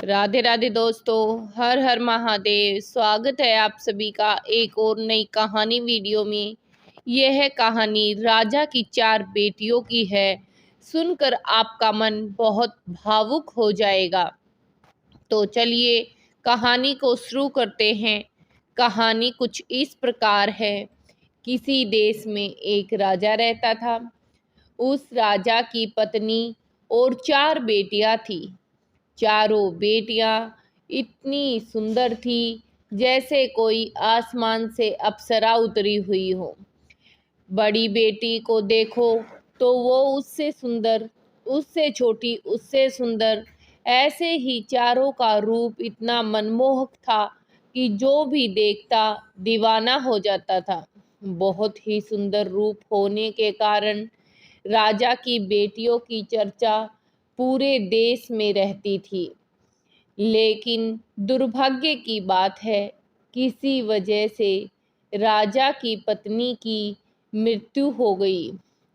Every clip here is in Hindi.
राधे राधे दोस्तों, हर हर महादेव। स्वागत है आप सभी का एक और नई कहानी वीडियो में। यह कहानी राजा की 4 बेटियों की है। सुनकर आपका मन बहुत भावुक हो जाएगा। तो चलिए कहानी को शुरू करते हैं। कहानी कुछ इस प्रकार है। किसी देश में एक राजा रहता था। उस राजा की पत्नी और 4 बेटियां थी। चारों बेटियां इतनी सुंदर थी जैसे कोई आसमान से अप्सरा उतरी हुई हो। बड़ी बेटी को देखो तो वो उससे सुंदर, उससे छोटी उससे सुंदर। ऐसे ही चारों का रूप इतना मनमोहक था कि जो भी देखता दीवाना हो जाता था। बहुत ही सुंदर रूप होने के कारण राजा की बेटियों की चर्चा पूरे देश में रहती थी। लेकिन दुर्भाग्य की बात है, किसी वजह से राजा की पत्नी की मृत्यु हो गई।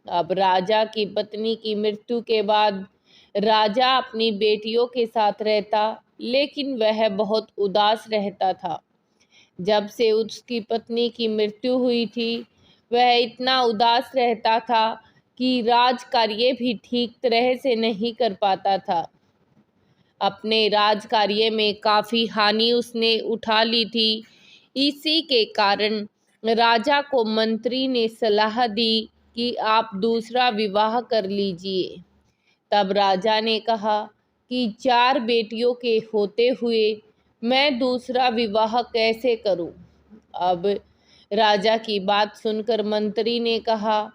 अब राजा की पत्नी की मृत्यु के बाद राजा अपनी बेटियों के साथ रहता, लेकिन वह बहुत उदास रहता था। जब से उसकी पत्नी की मृत्यु हुई थी, वह इतना उदास रहता था कि राज कार्य भी ठीक तरह से नहीं कर पाता था। अपने राज कार्य में काफ़ी हानि उसने उठा ली थी। इसी के कारण राजा को मंत्री ने सलाह दी कि आप दूसरा विवाह कर लीजिए। तब राजा ने कहा कि 4 बेटियों के होते हुए मैं दूसरा विवाह कैसे करूं। अब राजा की बात सुनकर मंत्री ने कहा,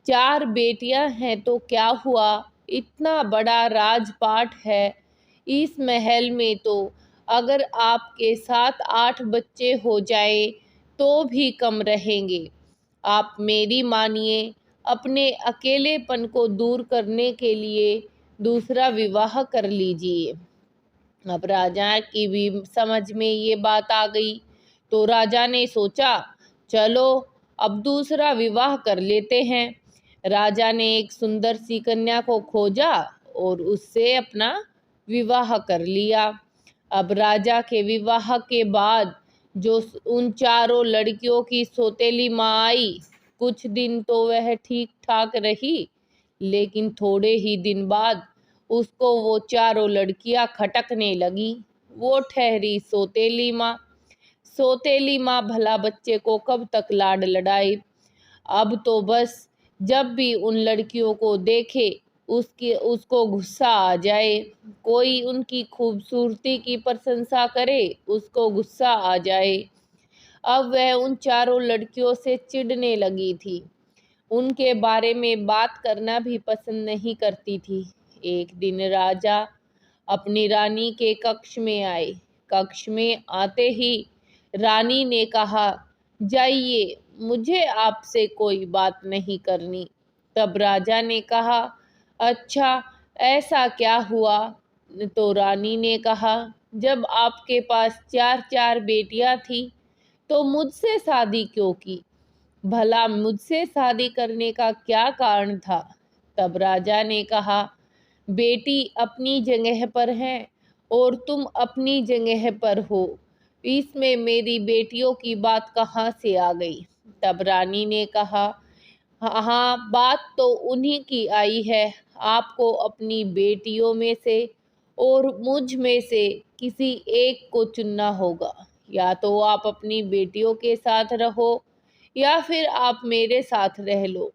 4 बेटियां हैं तो क्या हुआ, इतना बड़ा राजपाट है। इस महल में तो अगर आपके 7-8 बच्चे हो जाए तो भी कम रहेंगे। आप मेरी मानिए, अपने अकेलेपन को दूर करने के लिए दूसरा विवाह कर लीजिए। अब राजा की भी समझ में ये बात आ गई, तो राजा ने सोचा, चलो अब दूसरा विवाह कर लेते हैं। राजा ने एक सुंदर सी कन्या को खोजा और उससे अपना विवाह कर लिया। अब राजा के विवाह के बाद जो उन चारों लड़कियों की सौतेली माँ आई, कुछ दिन तो वह ठीक ठाक रही, लेकिन थोड़े ही दिन बाद उसको वो चारों लड़कियां खटकने लगी। वो ठहरी सौतेली माँ। सौतेली माँ भला बच्चे को कब तक लाड लड़ाए। अब तो बस जब भी उन लड़कियों को देखे उसको गुस्सा आ जाए। कोई उनकी खूबसूरती की प्रशंसा करे, उसको गुस्सा आ जाए। अब वह उन चारों लड़कियों से चिढ़ने लगी थी। उनके बारे में बात करना भी पसंद नहीं करती थी। एक दिन राजा अपनी रानी के कक्ष में आए। कक्ष में आते ही रानी ने कहा, जाइए, मुझे आपसे कोई बात नहीं करनी। तब राजा ने कहा, अच्छा, ऐसा क्या हुआ? तो रानी ने कहा, जब आपके पास 4-4 बेटियां थी तो मुझसे शादी क्यों की? भला मुझसे शादी करने का क्या कारण था? तब राजा ने कहा, बेटी अपनी जगह पर है और तुम अपनी जगह पर हो, इसमें मेरी बेटियों की बात कहाँ से आ गई? तब रानी ने कहा, हाँ, बात तो उन्हीं की आई है। आपको अपनी बेटियों में से और मुझ में से किसी एक को चुनना होगा। या तो आप अपनी बेटियों के साथ रहो या फिर आप मेरे साथ रह लो।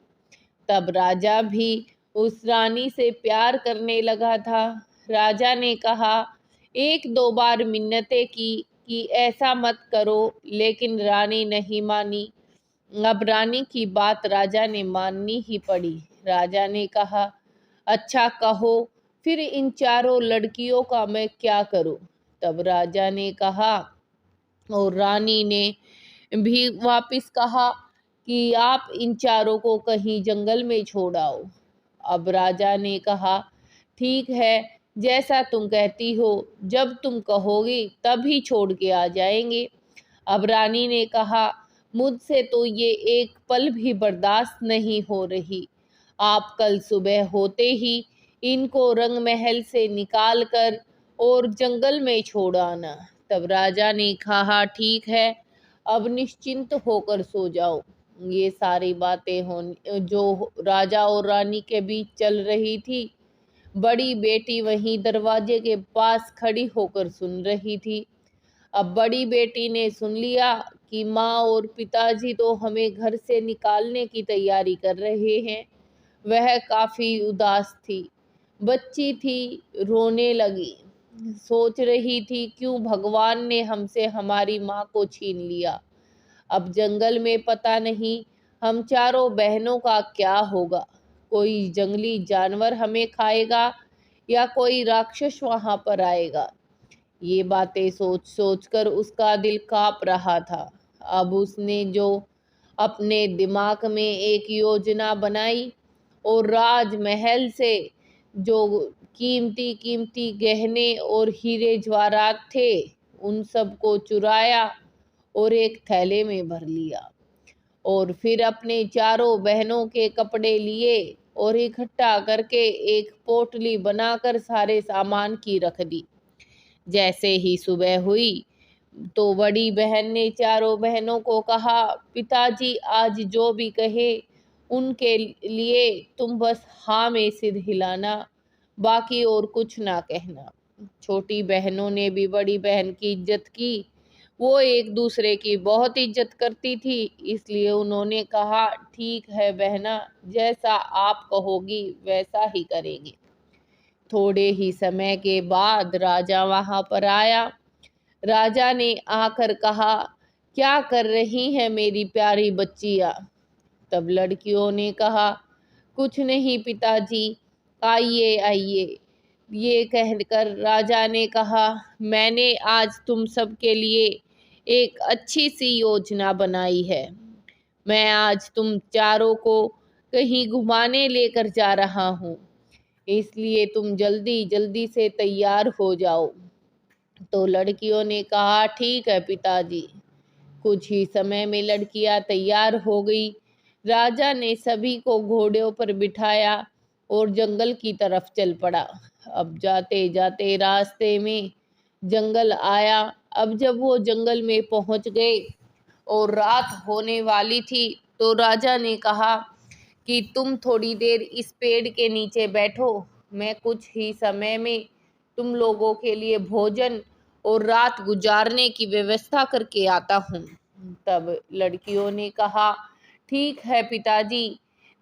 तब राजा भी उस रानी से प्यार करने लगा था। राजा ने कहा, 1-2 बार मिन्नतें की कि ऐसा मत करो, लेकिन रानी नहीं मानी। अब रानी की बात राजा ने माननी ही पड़ी। राजा ने कहा, अच्छा कहो, फिर इन चारों लड़कियों का मैं क्या करूं? तब राजा ने कहा और रानी ने भी वापिस कहा कि आप इन चारों को कहीं जंगल में छोड़ आओ। अब राजा ने कहा, ठीक है, जैसा तुम कहती हो, जब तुम कहोगी तभी छोड़ के आ जाएंगे। अब रानी ने कहा, मुझसे तो ये एक पल भी बर्दाश्त नहीं हो रही। आप कल सुबह होते ही इनको रंग महल से निकाल कर और जंगल में छोड़ आना। तब राजा ने कहा, ठीक है, अब निश्चिंत होकर सो जाओ। ये सारी बातें जो राजा और रानी के बीच चल रही थी, बड़ी बेटी वहीं दरवाजे के पास खड़ी होकर सुन रही थी। अब बड़ी बेटी ने सुन लिया कि माँ और पिताजी तो हमें घर से निकालने की तैयारी कर रहे हैं। वह काफी उदास थी, बच्ची थी, रोने लगी, सोच रही थी क्यों भगवान ने हमसे हमारी माँ को छीन लिया। अब जंगल में पता नहीं हम चारों बहनों का क्या होगा। कोई जंगली जानवर हमें खाएगा या कोई राक्षस वहां पर आएगा। ये बातें सोच सोच कर उसका दिल कांप रहा था। अब उसने जो अपने दिमाग में एक योजना बनाई और राजमहल से जो कीमती कीमती गहने और हीरे जवाहरात थे, उन सब को चुराया और एक थैले में भर लिया और फिर अपने चारों बहनों के कपड़े लिए और इकट्ठा करके एक पोटली बनाकर सारे सामान की रख दी। जैसे ही सुबह हुई तो बड़ी बहन ने चारों बहनों को कहा, पिताजी आज जो भी कहे उनके लिए तुम बस हाँ में सिर हिलाना, बाकी और कुछ ना कहना। छोटी बहनों ने भी बड़ी बहन की इज्जत की। वो एक दूसरे की बहुत इज्जत करती थी, इसलिए उन्होंने कहा, ठीक है बहना, जैसा आप कहोगी वैसा ही करेंगे। थोड़े ही समय के बाद राजा वहां पर आया। राजा ने आकर कहा, क्या कर रही हैं मेरी प्यारी बच्चियां? तब लड़कियों ने कहा, कुछ नहीं पिताजी, आइए आइए। ये कहकर राजा ने कहा, मैंने आज तुम सब के लिए एक अच्छी सी योजना बनाई है। मैं आज तुम चारों को कहीं घुमाने लेकर जा रहा हूँ, इसलिए तुम जल्दी जल्दी से तैयार हो जाओ। तो लड़कियों ने कहा, ठीक है पिताजी। कुछ ही समय में लड़कियां तैयार हो गई। राजा ने सभी को घोड़ों पर बिठाया और जंगल की तरफ चल पड़ा। अब जाते जाते रास्ते में जंगल आया। अब जब वो जंगल में पहुंच गए और रात होने वाली थी, तो राजा ने कहा कि तुम थोड़ी देर इस पेड़ के नीचे बैठो, मैं कुछ ही समय में तुम लोगों के लिए भोजन और रात गुजारने की व्यवस्था करके आता हूँ। तब लड़कियों ने कहा, ठीक है पिताजी।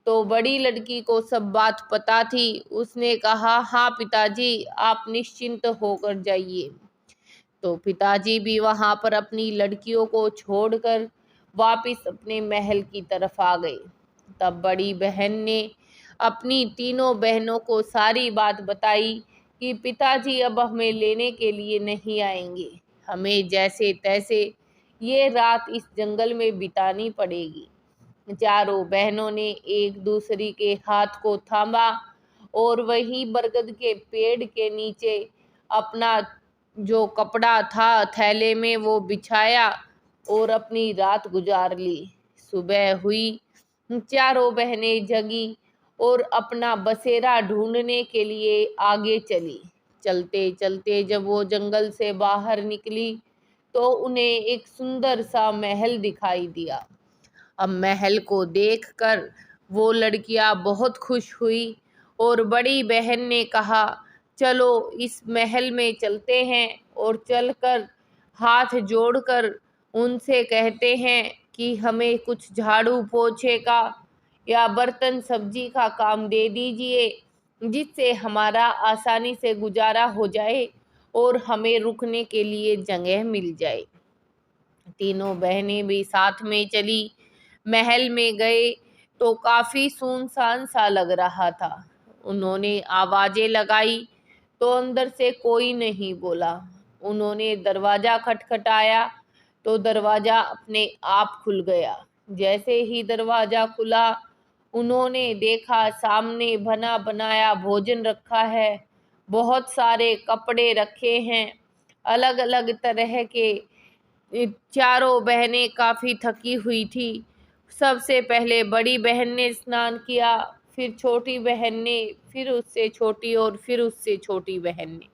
तो बड़ी लड़की को सब बात पता थी। उसने कहा, हाँ पिताजी, आप निश्चिंत होकर जाइए। तो पिताजी भी वहां पर अपनी लड़कियों को छोड़कर वापस अपने महल की तरफ आ गए। तब बड़ी बहन ने अपनी तीनों बहनों को सारी बात बताई कि पिताजी अब हमें लेने के लिए नहीं आएंगे, हमें जैसे तैसे ये रात इस जंगल में बितानी पड़ेगी। चारों बहनों ने एक दूसरी के हाथ को थामा और वहीं बरगद के पेड़ के नीचे अपना जो कपड़ा था थैले में वो बिछाया और अपनी रात गुजार ली। सुबह हुई, चारों बहनें जगी और अपना बसेरा ढूंढने के लिए आगे चली। चलते चलते जब वो जंगल से बाहर निकली तो उन्हें एक सुंदर सा महल दिखाई दिया। अब महल को देखकर वो लड़कियां बहुत खुश हुई और बड़ी बहन ने कहा, चलो इस महल में चलते हैं और चलकर हाथ जोड़कर उनसे कहते हैं कि हमें कुछ झाड़ू पोछे का या बर्तन सब्जी का काम दे दीजिए, जिससे हमारा आसानी से गुजारा हो जाए और हमें रुकने के लिए जगह मिल जाए। तीनों बहनें भी साथ में चली। महल में गए तो काफी सुनसान सा लग रहा था। उन्होंने आवाजें लगाई तो अंदर से कोई नहीं बोला। उन्होंने दरवाजा खटखटाया तो दरवाजा अपने आप खुल गया। जैसे ही दरवाजा खुला, उन्होंने देखा सामने बना बनाया भोजन रखा है, बहुत सारे कपड़े रखे हैं, अलग अलग तरह के। चारों बहनें काफी थकी हुई थी। सबसे पहले बड़ी बहन ने स्नान किया, फिर छोटी बहन ने, फिर उससे छोटी और फिर उससे छोटी बहन ने।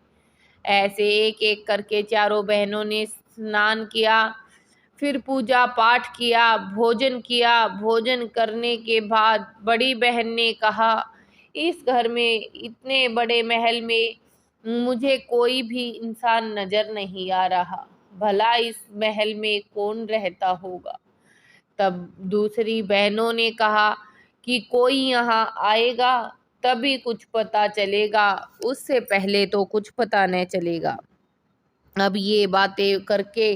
ऐसे एक एक करके चारों बहनों ने स्नान किया, फिर पूजा पाठ किया, भोजन किया। भोजन करने के बाद बड़ी बहन ने कहा, इस घर में इतने बड़े महल में मुझे कोई भी इंसान नजर नहीं आ रहा, भला इस महल में कौन रहता होगा। तब दूसरी बहनों ने कहा कि कोई यहाँ आएगा तभी कुछ पता चलेगा, उससे पहले तो कुछ पता नहीं चलेगा। अब ये बातें करके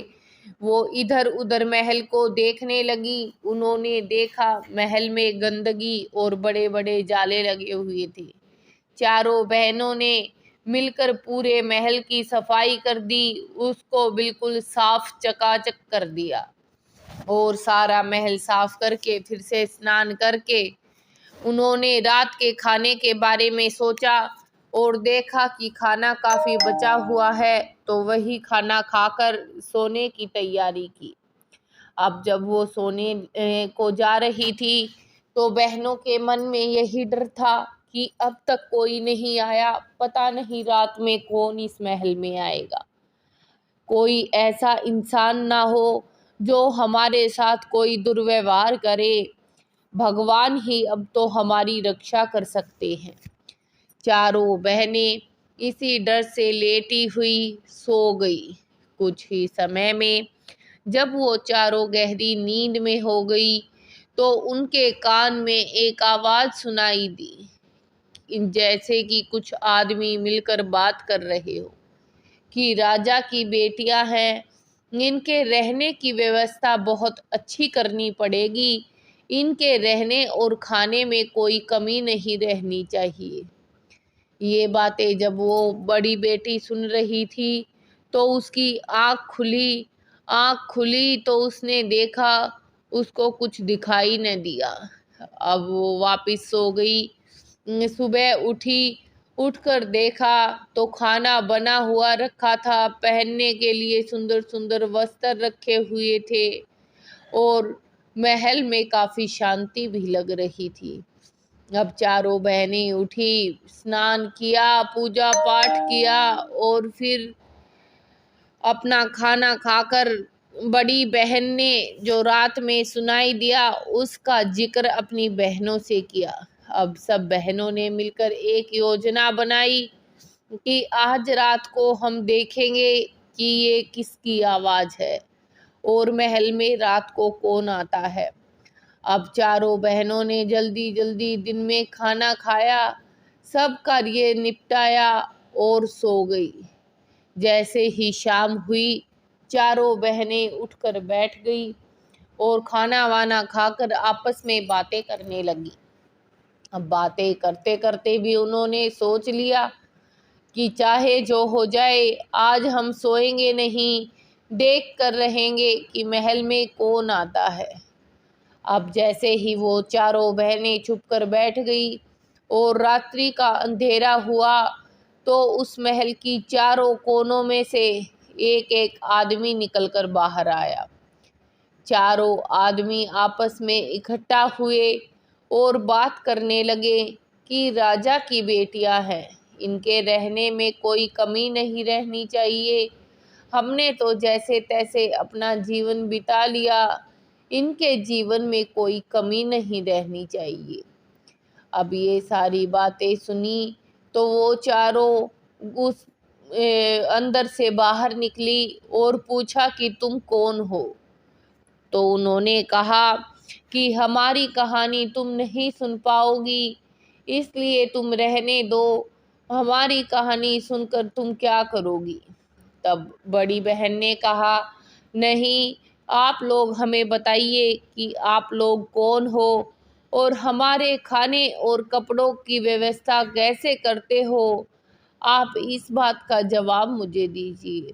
वो इधर उधर महल को देखने लगी। उन्होंने देखा महल में गंदगी और बड़े बड़े जाले लगे हुए थे। चारों बहनों ने मिलकर पूरे महल की सफाई कर दी, उसको बिल्कुल साफ चकाचक कर दिया और सारा महल साफ करके फिर से स्नान करके उन्होंने रात के खाने के बारे में सोचा और देखा कि खाना काफी बचा हुआ है, तो वही खाना खाकर सोने की तैयारी की। अब जब वो सोने को जा रही थी तो बहनों के मन में यही डर था कि अब तक कोई नहीं आया, पता नहीं रात में कौन इस महल में आएगा। कोई ऐसा इंसान ना हो जो हमारे साथ कोई दुर्व्यवहार करे, भगवान ही अब तो हमारी रक्षा कर सकते हैं। चारों बहनें इसी डर से लेटी हुई सो गई। कुछ ही समय में जब वो चारों गहरी नींद में हो गई तो उनके कान में एक आवाज सुनाई दी, जैसे कि कुछ आदमी मिलकर बात कर रहे हो कि राजा की बेटियां हैं, इनके रहने की व्यवस्था बहुत अच्छी करनी पड़ेगी, इनके रहने और खाने में कोई कमी नहीं रहनी चाहिए। ये बातें जब वो बड़ी बेटी सुन रही थी तो उसकी आँख खुली तो उसने देखा, उसको कुछ दिखाई न दिया। अब वो वापस सो गई। सुबह उठी, उठकर देखा तो खाना बना हुआ रखा था, पहनने के लिए सुंदर सुंदर वस्त्र रखे हुए थे और महल में काफी शांति भी लग रही थी। अब चारों बहनें उठी, स्नान किया, पूजा पाठ किया और फिर अपना खाना खाकर बड़ी बहन ने जो रात में सुनाई दिया उसका जिक्र अपनी बहनों से किया। अब सब बहनों ने मिलकर एक योजना बनाई कि आज रात को हम देखेंगे कि ये किसकी आवाज है और महल में रात को कौन आता है। अब चारों बहनों ने जल्दी जल्दी दिन में खाना खाया, सब कार्य निपटाया और सो गई। जैसे ही शाम हुई चारों बहनें उठकर बैठ गई और खाना वाना खाकर आपस में बातें करने लगी। अब बातें करते करते भी उन्होंने सोच लिया कि चाहे जो हो जाए आज हम सोएंगे नहीं, देख कर रहेंगे कि महल में कौन आता है। अब जैसे ही वो चारों बहनें चुपकर बैठ गई और रात्रि का अंधेरा हुआ तो उस महल की चारों कोनों में से एक एक आदमी निकलकर बाहर आया। चारों आदमी आपस में इकट्ठा हुए और बात करने लगे कि राजा की बेटियां हैं, इनके रहने में कोई कमी नहीं रहनी चाहिए, हमने तो जैसे तैसे अपना जीवन बिता लिया, इनके जीवन में कोई कमी नहीं रहनी चाहिए। अब ये सारी बातें सुनी तो वो चारों उस अंदर से बाहर निकली और पूछा कि तुम कौन हो। तो उन्होंने कहा कि हमारी कहानी तुम नहीं सुन पाओगी, इसलिए तुम रहने दो, हमारी कहानी सुनकर तुम क्या करोगी। तब बड़ी बहन ने कहा, नहीं, आप लोग हमें बताइए कि आप लोग कौन हो और हमारे खाने और कपड़ों की व्यवस्था कैसे करते हो, आप इस बात का जवाब मुझे दीजिए।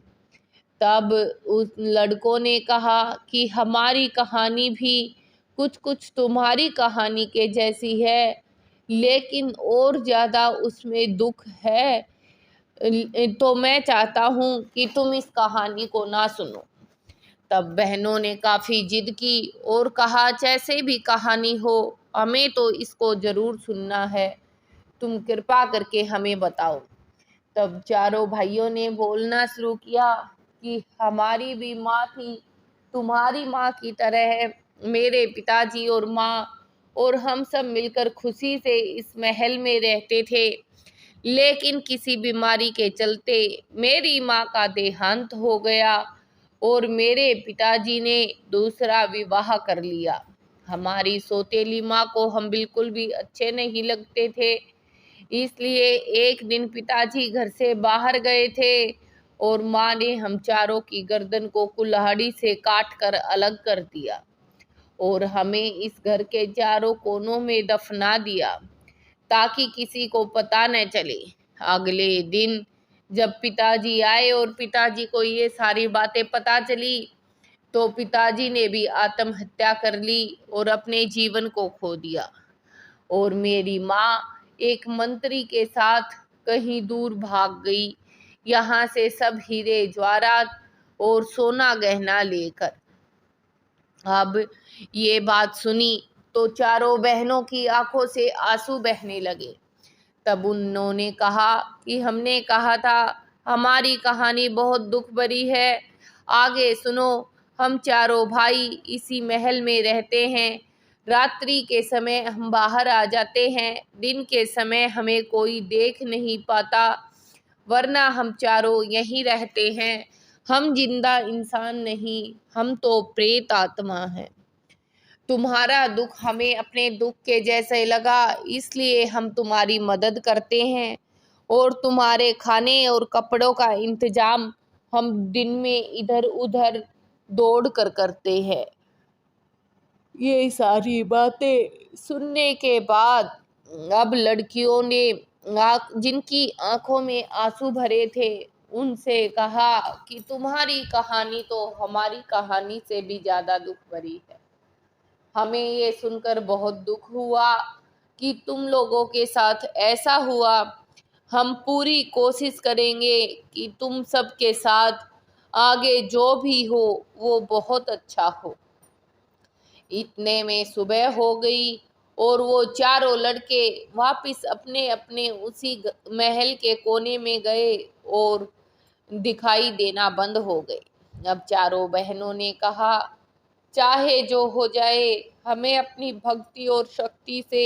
तब उस लड़कों ने कहा कि हमारी कहानी भी कुछ कुछ तुम्हारी कहानी के जैसी है, लेकिन और ज़्यादा उसमें दुख है, तो मैं चाहता हूँ कि तुम इस कहानी को ना सुनो। तब बहनों ने काफ़ी जिद की और कहा, जैसे भी कहानी हो हमें तो इसको ज़रूर सुनना है, तुम कृपा करके हमें बताओ। तब चारों भाइयों ने बोलना शुरू किया कि हमारी भी माँ थी, तुम्हारी माँ की तरह है। मेरे पिताजी और माँ और हम सब मिलकर खुशी से इस महल में रहते थे, लेकिन किसी बीमारी के चलते मेरी माँ का देहांत हो गया और मेरे पिताजी ने दूसरा विवाह कर लिया। हमारी सौतेली माँ को हम बिल्कुल भी अच्छे नहीं लगते थे, इसलिए एक दिन पिताजी घर से बाहर गए थे और माँ ने हम चारों की गर्दन को कुल्हाड़ी से काट कर अलग कर दिया और हमें इस घर के चारों कोनों में दफना दिया ताकि किसी को पता न चले। अगले दिन जब पिताजी आए और पिताजी को ये सारी बातें पता चली तो पिताजी ने भी आत्महत्या कर ली और अपने जीवन को खो दिया। और मेरी माँ एक मंत्री के साथ कहीं दूर भाग गई, यहाँ से सब हीरे जवाहरात और सोना गहना लेकर। अब ये बात सुनी तो चारों बहनों की आंखों से आंसू बहने लगे। तब उन्होंने कहा कि हमने कहा था, हमारी कहानी बहुत दुख भरी है, आगे सुनो। हम चारों भाई इसी महल में रहते हैं। रात्रि के समय हम बाहर आ जाते हैं, दिन के समय हमें कोई देख नहीं पाता, वरना हम चारों यहीं रहते हैं। हम जिंदा इंसान नहीं, हम तो प्रेत आत्मा हैं। तुम्हारा दुख हमें अपने दुख के जैसे लगा, इसलिए हम तुम्हारी मदद करते हैं और तुम्हारे खाने और कपड़ों का इंतजाम हम दिन में इधर उधर दौड़ कर करते हैं। ये सारी बातें सुनने के बाद अब लड़कियों ने जिनकी आंखों में आंसू भरे थे उनसे कहा कि तुम्हारी कहानी तो हमारी कहानी से भी ज्यादा दुख भरी है। हमें ये सुनकर बहुत दुख हुआ कि तुम लोगों के साथ ऐसा हुआ। हम पूरी कोशिश करेंगे कि तुम सबके साथ आगे जो भी हो वो बहुत अच्छा हो। इतने में सुबह हो गई और वो चारों लड़के वापस अपने अपने उसी महल के कोने में गए और दिखाई देना बंद हो गए। अब चारों बहनों ने कहा, चाहे जो हो जाए, हमें अपनी भक्ति और शक्ति से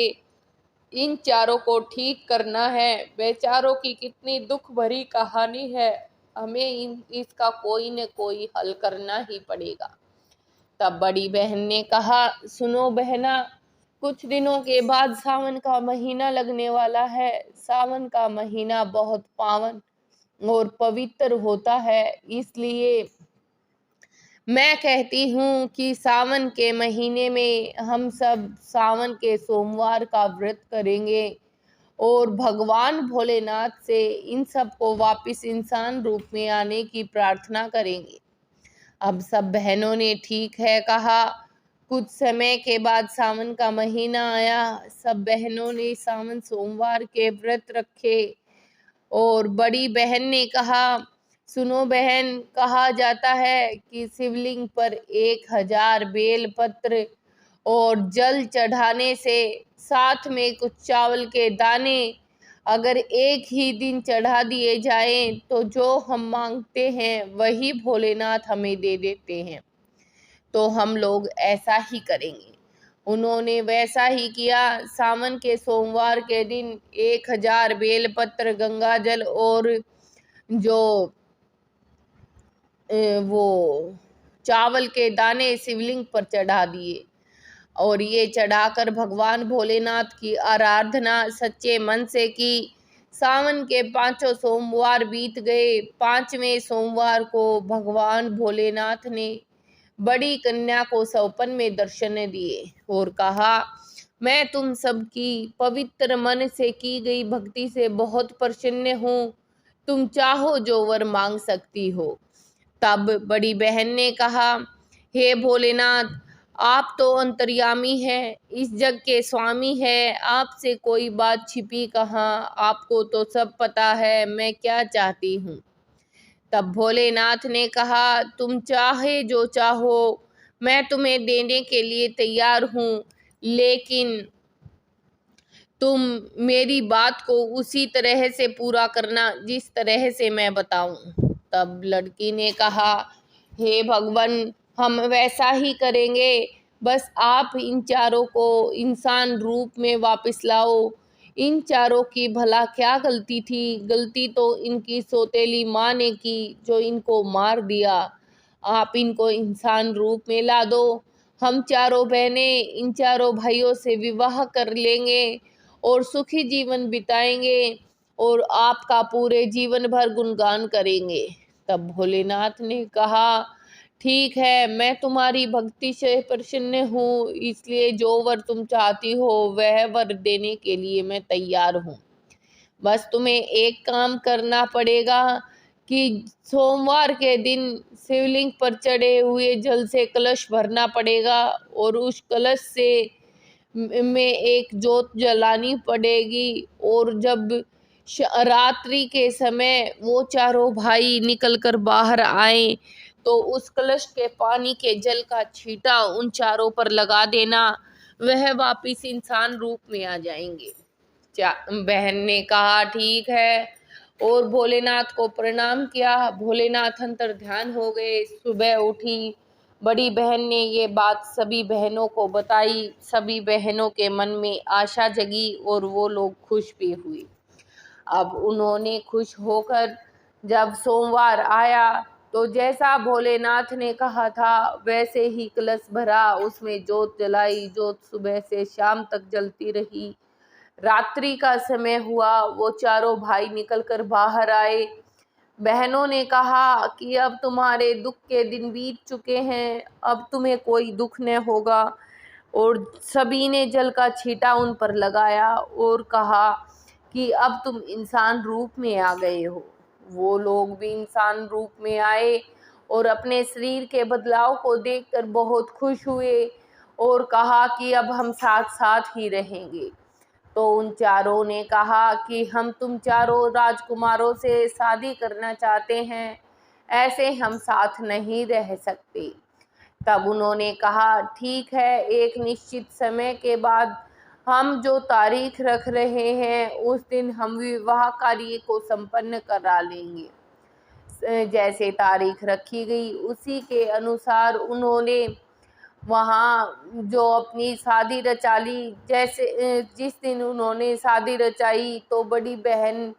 इन चारों को ठीक करना है। बेचारों की कितनी दुख भरी कहानी है, हमें इसका कोई न कोई हल करना ही पड़ेगा। तब बड़ी बहन ने कहा, सुनो बहना, कुछ दिनों के बाद सावन का महीना लगने वाला है। सावन का महीना बहुत पावन और पवित्र होता है, इसलिए मैं कहती हूँ कि सावन के महीने में हम सब सावन के सोमवार का व्रत करेंगे और भगवान भोलेनाथ से इन सब को वापस इंसान रूप में आने की प्रार्थना करेंगे। अब सब बहनों ने ठीक है कहा। कुछ समय के बाद सावन का महीना आया। सब बहनों ने सावन सोमवार के व्रत रखे और बड़ी बहन ने कहा, सुनो बहन, कहा जाता है कि शिवलिंग पर 1000 बेल पत्र और जल चढ़ाने से साथ में कुछ चावल के दाने अगर एक ही दिन चढ़ा दिए जाएं तो जो हम मांगते हैं वही भोलेनाथ हमें दे देते हैं। तो हम लोग ऐसा ही करेंगे। उन्होंने वैसा ही किया। सावन के सोमवार के दिन 1000 बेलपत्र, गंगा जल और जो वो चावल के दाने शिवलिंग पर चढ़ा दिए और ये चढ़ाकर भगवान भोलेनाथ की आराधना सच्चे मन से की। सावन के 5 सोमवार बीत गए। 5वें सोमवार को भगवान भोलेनाथ ने बड़ी कन्या को सौपन में दर्शन दिए और कहा, मैं तुम सबकी पवित्र मन से की गई भक्ति से बहुत प्रसन्न हूँ, तुम चाहो जो वर मांग सकती हो। तब बड़ी बहन ने कहा, हे भोलेनाथ, आप तो अंतर्यामी हैं, इस जग के स्वामी हैं, आपसे कोई बात छिपी कहाँ, आपको तो सब पता है मैं क्या चाहती हूँ। तब भोलेनाथ ने कहा, तुम चाहे जो चाहो मैं तुम्हें देने के लिए तैयार हूँ, लेकिन तुम मेरी बात को उसी तरह से पूरा करना जिस तरह से मैं बताऊं। तब लड़की ने कहा, हे भगवान, हम वैसा ही करेंगे, बस आप इन चारों को इंसान रूप में वापस लाओ। इन चारों की भला क्या गलती थी? गलती तो इनकी सौतेली माँ ने की, जो इनको मार दिया। आप इनको इंसान रूप में ला दो। हम चारों बहनें इन चारों भाइयों से विवाह कर लेंगे और सुखी जीवन बिताएंगे और आपका पूरे जीवन भर गुणगान करेंगे। तब भोलेनाथ ने कहा, ठीक है, मैं तुम्हारी भक्ति से प्रसन्न हूँ, इसलिए जो वर तुम चाहती हो वह वर देने के लिए मैं तैयार हूँ। बस तुम्हें एक काम करना पड़ेगा कि सोमवार के दिन शिवलिंग पर चढ़े हुए जल से कलश भरना पड़ेगा और उस कलश से में एक जोत जलानी पड़ेगी। और जब रात्रि के समय वो चारों भाई निकलकर बाहर आए तो उस कलश के पानी के जल का छींटा उन चारों पर लगा देना, वह वापिस इंसान रूप में आ जाएंगे। बहन ने कहा, ठीक है, और भोलेनाथ को प्रणाम किया। भोलेनाथ अंतर ध्यान हो गए। सुबह उठी बड़ी बहन ने ये बात सभी बहनों को बताई। सभी बहनों के मन में आशा जगी और वो लोग खुश भी हुई। अब उन्होंने खुश होकर जब सोमवार आया तो जैसा भोलेनाथ ने कहा था वैसे ही कलश भरा, उसमें जोत जलाई। जोत सुबह से शाम तक जलती रही। रात्रि का समय हुआ, वो चारों भाई निकलकर बाहर आए। बहनों ने कहा कि अब तुम्हारे दुख के दिन बीत चुके हैं, अब तुम्हें कोई दुख न होगा। और सभी ने जल का छींटा उन पर लगाया और कहा कि अब तुम इंसान रूप में आ गए हो। वो लोग भी इंसान रूप में आए और अपने शरीर के बदलाव को देखकर बहुत खुश हुए और कहा कि अब हम साथ साथ ही रहेंगे। तो उन चारों ने कहा कि हम तुम चारों राजकुमारों से शादी करना चाहते हैं, ऐसे हम साथ नहीं रह सकते। तब उन्होंने कहा, ठीक है, एक निश्चित समय के बाद हम जो तारीख रख रहे हैं उस दिन हम विवाह कार्य को संपन्न करा लेंगे। जैसे तारीख रखी गई उसी के अनुसार उन्होंने वहाँ जो अपनी शादी रचा ली। जैसे जिस दिन उन्होंने शादी रचाई तो बड़ी बहन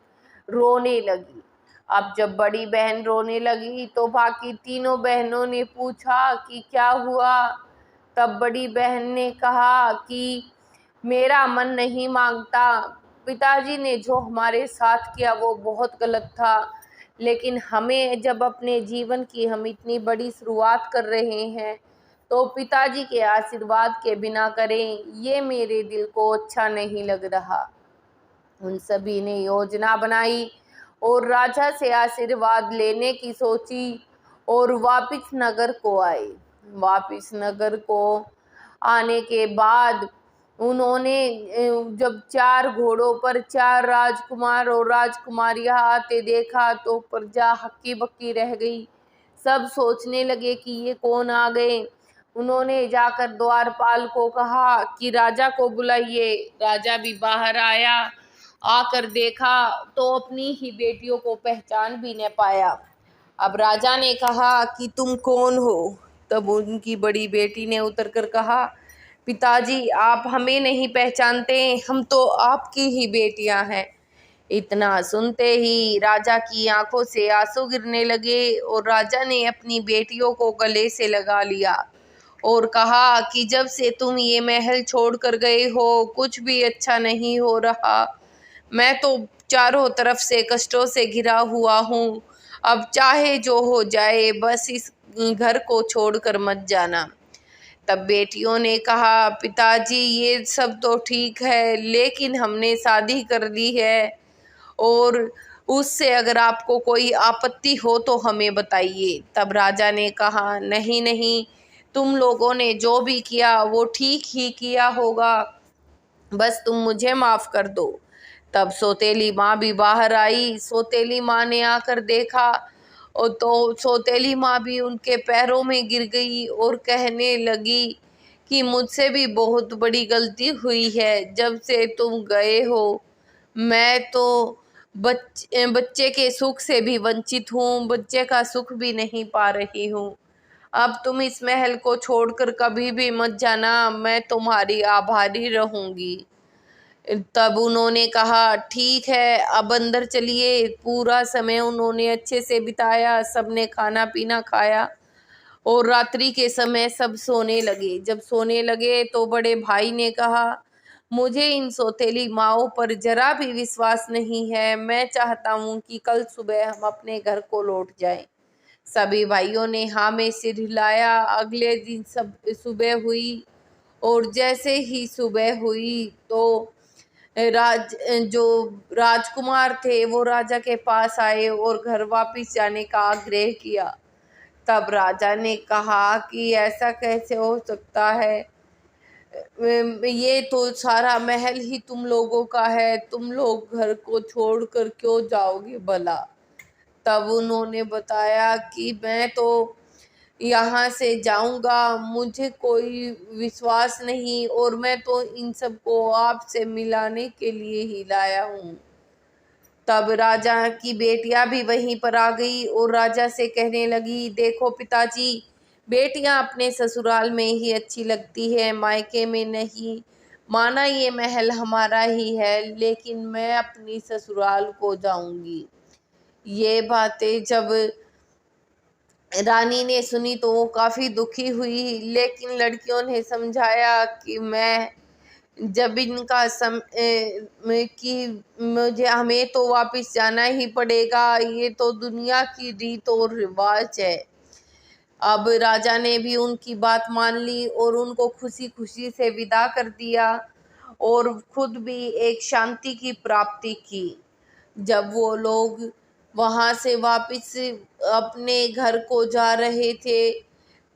रोने लगी। अब जब बड़ी बहन रोने लगी तो बाकी तीनों बहनों ने पूछा कि क्या हुआ। तब बड़ी बहन ने कहा कि मेरा मन नहीं मांगता, पिताजी ने जो हमारे साथ किया वो बहुत गलत था, लेकिन हमें जब अपने जीवन की हम इतनी बड़ी शुरुआत कर रहे हैं तो पिताजी के आशीर्वाद के बिना करें, ये मेरे दिल को अच्छा नहीं लग रहा। उन सभी ने योजना बनाई और राजा से आशीर्वाद लेने की सोची और वापिस नगर को आए। वापिस नगर को आने के बाद उन्होंने जब 4 घोड़ों पर 4 राजकुमार और राजकुमारियां आते देखा तो प्रजा हक्की बक्की रह गई। सब सोचने लगे कि ये कौन आ गए। उन्होंने जाकर द्वारपाल को कहा कि राजा को बुलाइए। राजा भी बाहर आया। आकर देखा तो अपनी ही बेटियों को पहचान भी न पाया। अब राजा ने कहा कि तुम कौन हो? तब उनकी बड़ी बेटी ने उतरकर कहा, पिताजी, आप हमें नहीं पहचानते, हम तो आपकी ही बेटियां हैं। इतना सुनते ही राजा की आंखों से आंसू गिरने लगे और राजा ने अपनी बेटियों को गले से लगा लिया और कहा कि जब से तुम ये महल छोड़कर गए हो कुछ भी अच्छा नहीं हो रहा। मैं तो चारों तरफ से कष्टों से घिरा हुआ हूँ। अब चाहे जो हो जाए, बस इस घर को छोड़कर मत जाना। तब बेटियों ने कहा, पिताजी, ये सब तो ठीक है, लेकिन हमने शादी कर ली है और उससे अगर आपको कोई आपत्ति हो तो हमें बताइए। तब राजा ने कहा, नहीं नहीं, तुम लोगों ने जो भी किया वो ठीक ही किया होगा, बस तुम मुझे माफ़ कर दो। तब सौतेली माँ भी बाहर आई। सौतेली माँ ने आकर देखा और तो सौतेली माँ भी उनके पैरों में गिर गई और कहने लगी कि मुझसे भी बहुत बड़ी गलती हुई है। जब से तुम गए हो मैं तो बच्चे के सुख से भी वंचित हूँ, बच्चे का सुख भी नहीं पा रही हूँ। अब तुम इस महल को छोड़कर कभी भी मत जाना, मैं तुम्हारी आभारी रहूंगी। तब उन्होंने कहा ठीक है, अब अंदर चलिए। पूरा समय उन्होंने अच्छे से बिताया, सबने खाना पीना खाया और रात्रि के समय सब सोने लगे। जब सोने लगे तो बड़े भाई ने कहा, मुझे इन सौतेली माओं पर जरा भी विश्वास नहीं है। मैं चाहता हूँ कि कल सुबह हम अपने घर को लौट जाएं। सभी भाइयों ने हाँ में सिर हिलाया। अगले दिन सब सुबह हुई और जैसे ही सुबह हुई तो राज जो राजकुमार थे वो राजा के पास आए और घर वापस जाने का आग्रह किया। तब राजा ने कहा कि ऐसा कैसे हो सकता है, ये तो सारा महल ही तुम लोगों का है, तुम लोग घर को छोड़कर क्यों जाओगे भला। तब उन्होंने बताया कि मैं तो यहाँ से जाऊंगा, मुझे कोई विश्वास नहीं और मैं तो इन सबको आपसे मिलाने के लिए ही लाया हूँ। तब राजा की बेटियां भी वहीं पर आ गई और राजा से कहने लगी, देखो पिताजी, बेटियां अपने ससुराल में ही अच्छी लगती है, मायके में नहीं। माना ये महल हमारा ही है, लेकिन मैं अपनी ससुराल को जाऊंगी। ये बातें जब रानी ने सुनी तो वो काफी दुखी हुई, लेकिन लड़कियों ने समझाया कि मैं जब इनका कि मुझे हमें तो वापस जाना ही पड़ेगा, ये तो दुनिया की रीत और रिवाज है। अब राजा ने भी उनकी बात मान ली और उनको खुशी खुशी से विदा कर दिया और खुद भी एक शांति की प्राप्ति की। जब वो लोग वहां से वापस अपने घर को जा रहे थे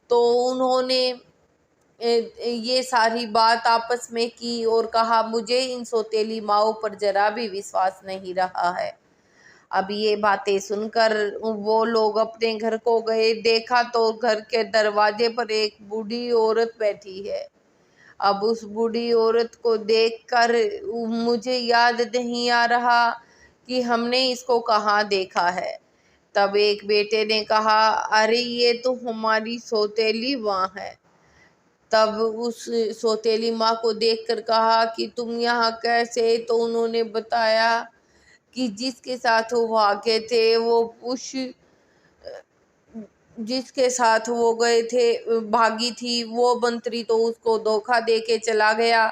तो उन्होंने ये सारी बात आपस में की और कहा, मुझे इन सौतेली माओं पर जरा भी विश्वास नहीं रहा है। अब ये बातें सुनकर वो लोग अपने घर को गए। देखा तो घर के दरवाजे पर एक बूढ़ी औरत बैठी है। अब उस बूढ़ी औरत को देखकर मुझे याद नहीं आ रहा कि हमने इसको कहाँ देखा है। तब एक बेटे ने कहा, अरे ये तो हमारी सौतेली माँ है। तब उस सौतेली माँ को देखकर कहा कि तुम यहाँ कैसे। तो उन्होंने बताया कि जिसके साथ वो भागे थे वो जिसके साथ वो गए थे भागी थी वो मंत्री तो उसको धोखा दे के चला गया।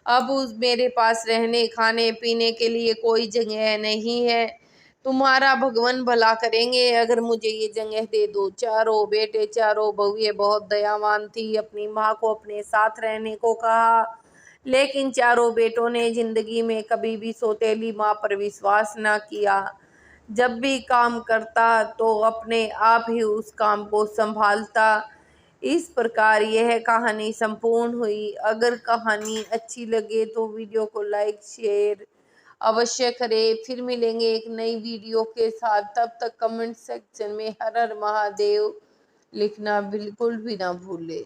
अब उस मेरे पास रहने खाने पीने के लिए कोई जगह नहीं है। तुम्हारा भगवान भला करेंगे अगर मुझे ये जगह दे दो। चारों बेटे चारों बहुएं बहुत दयावान थी, अपनी माँ को अपने साथ रहने को कहा, लेकिन चारों बेटों ने जिंदगी में कभी भी सौतेली माँ पर विश्वास ना किया। जब भी काम करता तो अपने आप ही उस काम को संभालता। इस प्रकार यह कहानी संपूर्ण हुई। अगर कहानी अच्छी लगे तो वीडियो को लाइक शेयर अवश्य करें। फिर मिलेंगे एक नई वीडियो के साथ। तब तक कमेंट सेक्शन में हर हर महादेव लिखना बिल्कुल भी ना भूले।